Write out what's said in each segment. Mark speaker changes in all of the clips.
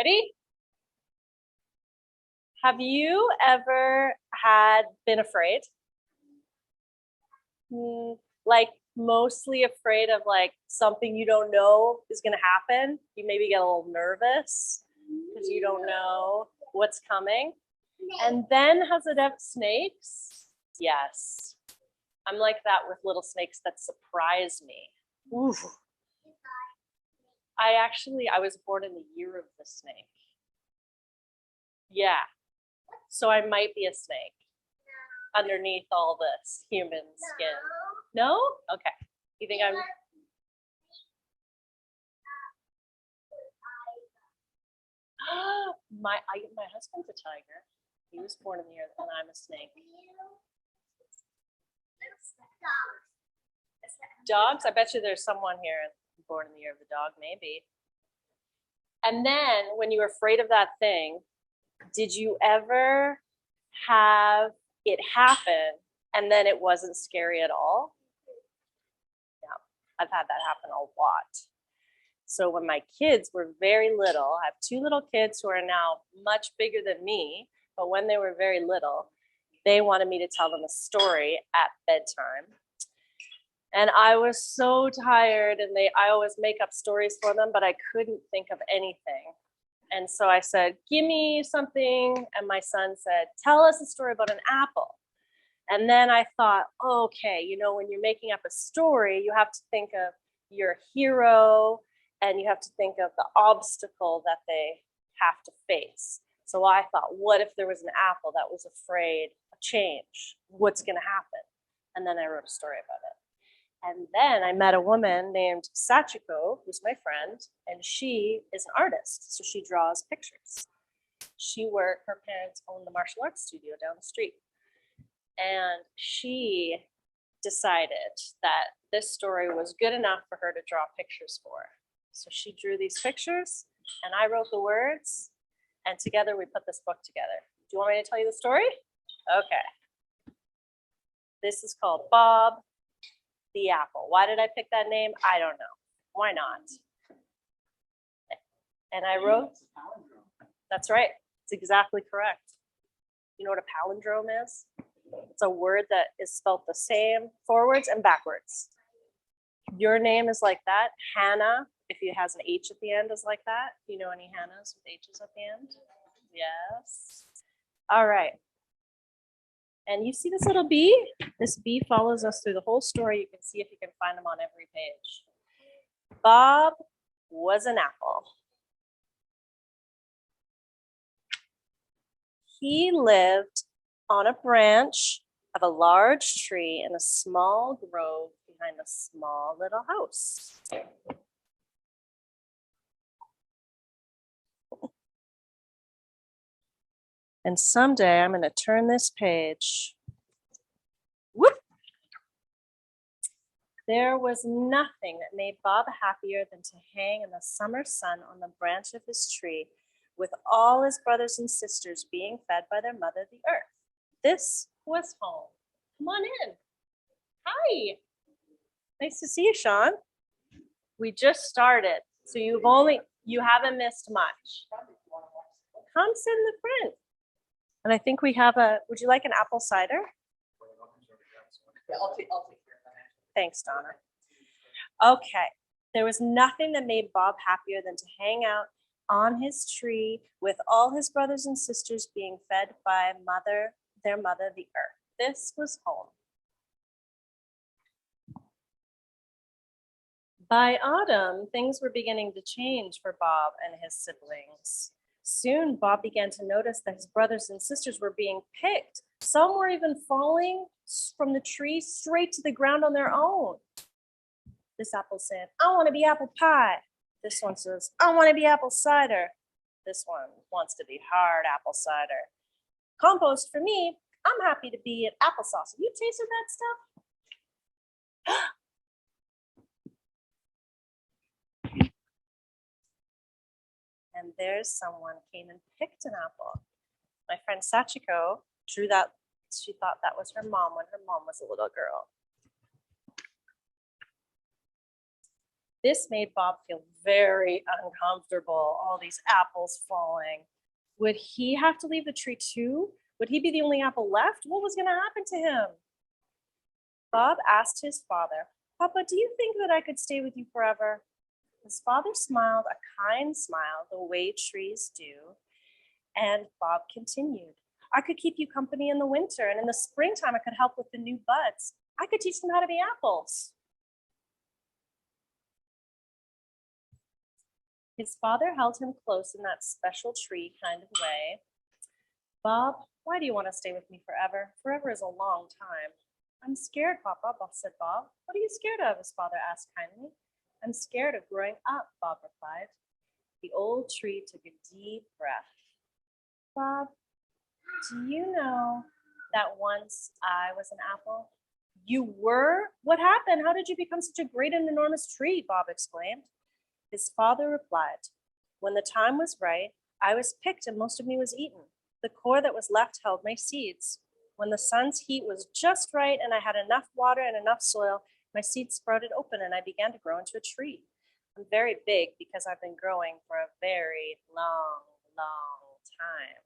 Speaker 1: Ready? Have you ever been afraid? Like mostly afraid of like something you don't know is gonna happen? You maybe get a little nervous because you don't know what's coming. And then has it ever snakes? Yes. I'm like that with little snakes that surprise me. Ooh. I was born in the year of the snake. Yeah. So I might be a snake underneath all this human skin. No? Okay. You think I'm my husband's a tiger. He was born in the year and I'm a snake. Dogs? I bet you there's someone here born in the year of the dog, maybe. And then when you were afraid of that thing, did you ever have it happen and then it wasn't scary at all? Yeah, I've had that happen a lot. So when my kids were very little, I have two little kids who are now much bigger than me, but when they were very little, they wanted me to tell them a story at bedtime. And I was so tired, and I always make up stories for them, but I couldn't think of anything. And so I said, give me something. And my son said, tell us a story about an apple. And then I thought, okay, when you're making up a story, you have to think of your hero and you have to think of the obstacle that they have to face. So I thought, what if there was an apple that was afraid of change? What's going to happen? And then I wrote a story about it. And then I met a woman named Sachiko, who's my friend, and she is an artist. So she draws pictures. Her parents own the martial arts studio down the street. And she decided that this story was good enough for her to draw pictures for. So she drew these pictures and I wrote the words, and together we put this book together. Do you want me to tell you the story? Okay. This is called Bob the Apple. Why did I pick that name? I don't know. Why not? And I wrote, that's right. It's exactly correct. You know what a palindrome is? It's a word that is spelled the same forwards and backwards. Your name is like that. Hannah, if it has an H at the end, is like that. Do you know any Hannahs with H's at the end? Yes. All right. And you see this little bee? This bee follows us through the whole story. You can see if you can find them on every page. Bob was an apple. He lived on a branch of a large tree in a small grove behind a small little house. And someday I'm going to turn this page. Whoop! There was nothing that made Bob happier than to hang in the summer sun on the branch of his tree with all his brothers and sisters being fed by their mother, the earth. This was home. Come on in. Hi. Nice to see you, Sean. We just started, so you haven't missed much. Come sit in the front. And I think we have would you like an apple cider? I'll take care of that. Thanks, Donna. Okay. There was nothing that made Bob happier than to hang out on his tree with all his brothers and sisters being fed by their mother, the earth. This was home. By autumn, things were beginning to change for Bob and his siblings. Soon, Bob began to notice that his brothers and sisters were being picked. Some were even falling from the tree straight to the ground on their own. This apple said, I want to be apple pie. This one says, I want to be apple cider. This one wants to be hard apple cider. Compost for me, I'm happy to be an applesauce. Have you tasted that stuff? And there's someone came and picked an apple. My friend Sachiko drew that. She thought that was her mom when her mom was a little girl. This made Bob feel very uncomfortable, all these apples falling. Would he have to leave the tree too? Would he be the only apple left? What was going to happen to him? Bob asked his father, "Papa, do you think that I could stay with you forever?" His father smiled a kind smile, the way trees do, and Bob continued, "I could keep you company in the winter, and in the springtime I could help with the new buds. I could teach them how to be apples." His father held him close in that special tree kind of way. "Bob, why do you want to stay with me forever? Forever is a long time." "I'm scared, Papa," said Bob. "What are you scared of?" his father asked kindly. "I'm scared of growing up," Bob replied. The old tree took a deep breath. "Bob, do you know that once I was an apple?" "You were? What happened? How did you become such a great and enormous tree?" Bob exclaimed. His father replied, "When the time was right, I was picked and most of me was eaten. The core that was left held my seeds. When the sun's heat was just right and I had enough water and enough soil, my seeds sprouted open and I began to grow into a tree. I'm very big because I've been growing for a very long, long time."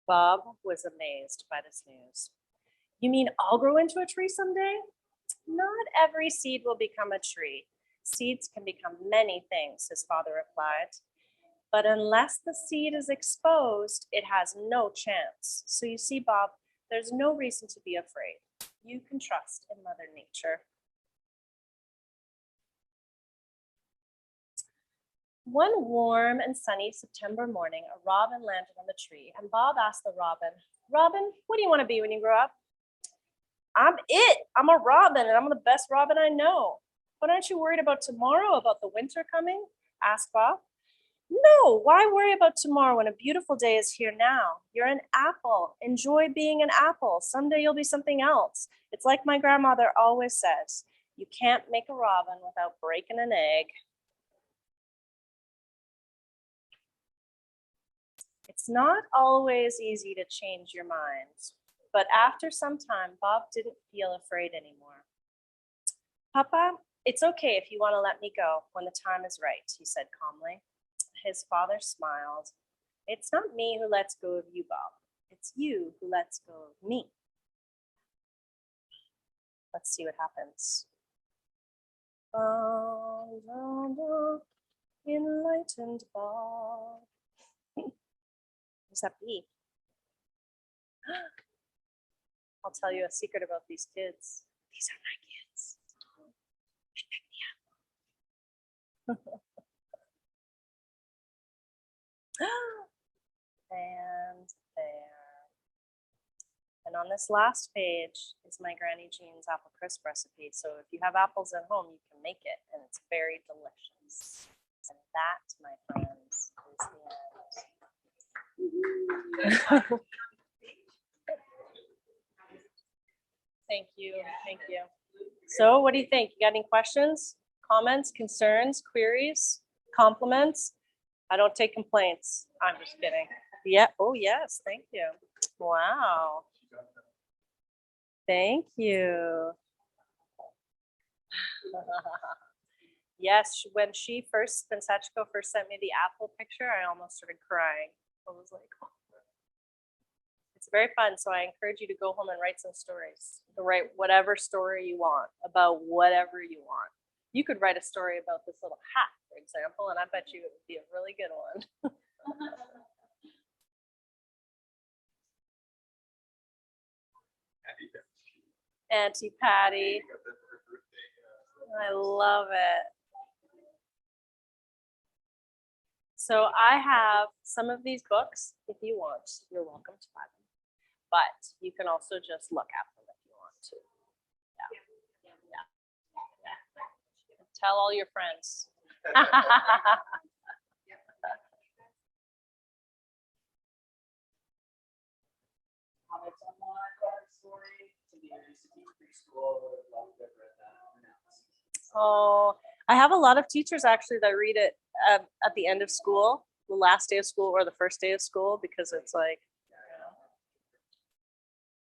Speaker 1: Bob was amazed by this news. "You mean I'll grow into a tree someday?" "Not every seed will become a tree. Seeds can become many things," his father replied. "But unless the seed is exposed, it has no chance. So you see, Bob, there's no reason to be afraid. You can trust in Mother Nature." One warm and sunny September morning, a robin landed on the tree, and Bob asked the robin, "Robin, what do you want to be when you grow up?" "I'm it. I'm a robin, and I'm the best robin I know." "But aren't you worried about tomorrow, about the winter coming?" asked Bob. "No, why worry about tomorrow when a beautiful day is here now? You're an apple. Enjoy being an apple. Someday you'll be something else. It's like my grandmother always says, you can't make a robin without breaking an egg." It's not always easy to change your mind, but after some time, Bob didn't feel afraid anymore. "Papa, it's okay if you want to let me go when the time is right," he said calmly. His father smiled. "It's not me who lets go of you, Bob. It's you who lets go of me." Let's see what happens. Enlightened Bob. Who's that be? I'll tell you a secret about these kids. These are my kids. And there. And on this last page is my Granny Jean's apple crisp recipe. So if you have apples at home, you can make it, and it's very delicious. And that, my friends, is the end. Thank you. Thank you. So what do you think? You got any questions, comments, concerns, queries, compliments? I don't take complaints. I'm just kidding. Yeah. Oh, yes. Thank you. Wow. Thank you. Yes, when Sachiko first sent me the apple picture, I almost started crying. I was like, oh. It's very fun. So I encourage you to go home and write some stories. To write whatever story you want about whatever you want. You could write a story about this little hat, for example, and I bet you it would be a really good one. Auntie Patty. I love it. So I have some of these books. If you want, you're welcome to buy them. But you can also just look at them if you want to. Yeah. Tell all your friends. Oh, I have a lot of teachers actually that read it at the end of school, the last day of school or the first day of school, because it's like, you know.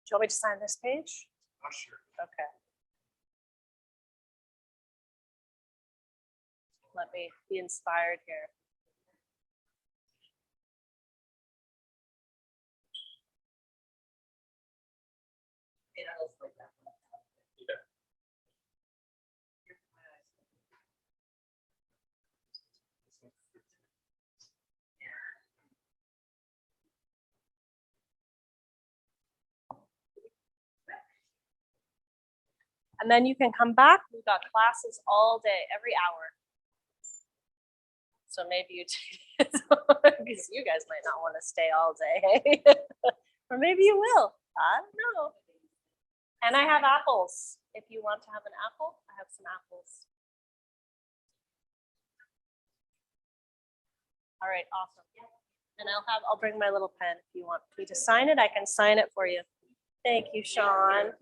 Speaker 1: Do you want me to sign this page?
Speaker 2: posture.
Speaker 1: Okay. Let me be inspired here. And then you can come back. We've got classes all day, every hour. So maybe you take it because you guys might not want to stay all day. Or maybe you will. I don't know. And I have apples. If you want to have an apple, I have some apples. All right, awesome. And I'll bring my little pen if you want me to sign it. I can sign it for you. Thank you, Sean.